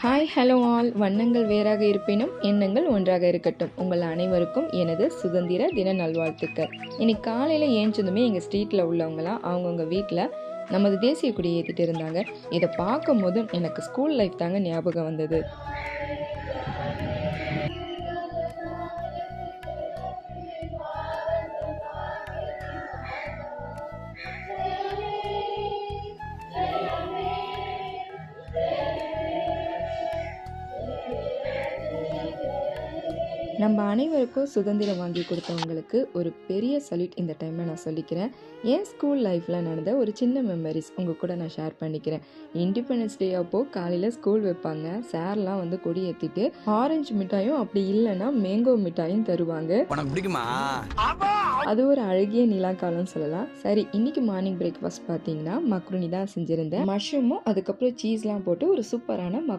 Hi hello all. வண்ணங்கள் வேறாக இருப்பினும் எண்ணங்கள் ஒன்றாக இருக்கட்டும். உங்கள் அனைவருக்கும் எனது சுதந்திர தின நல்வாழ்த்துக்கள். இன்னைக்கு காலையில் ஏஞ்சதுமே எங்கள் ஸ்ட்ரீட்டில் உள்ளவங்களாம் அவங்கவுங்க வீட்டில் நமது தேசிய கொடியை ஏற்றிட்டு இருந்தாங்க. இதை பார்க்கும் போதும் எனக்கு ஸ்கூல் லைஃப் தாங்க ஞாபகம் வந்தது. நம்ம அனைவருக்கும் சுதந்திரம் வாங்கி கொடுத்தவங்களுக்கு ஒரு பெரிய சல்யூட் இந்த டைமில் நான் சொல்லிக்கிறேன். என் ஸ்கூல் லைஃப்பில் நடந்த ஒரு சின்ன மெமரிஸ் உங்கள் கூட நான் ஷேர் பண்ணிக்கிறேன். இண்டிபெண்டன்ஸ் டே அப்போது காலையில் ஸ்கூல் வைப்பாங்க. சார்லாம் வந்து கொடி ஏற்றிட்டு ஆரஞ்சு மிட்டாயும் அப்படி இல்லைன்னா மேங்கோ மிட்டாயும் தருவாங்க. அது ஒரு அழகிய நிலாக்காலம்னு சொல்லலாம். சரி, இன்னைக்கு மார்னிங் பிரேக்ஃபாஸ்ட் பார்த்தீங்கன்னா மக்ருனி தான் செஞ்சுருந்தேன். மஷ்ரூமும் அதுக்கப்புறம் சீஸ்லாம் போட்டு ஒரு சூப்பரான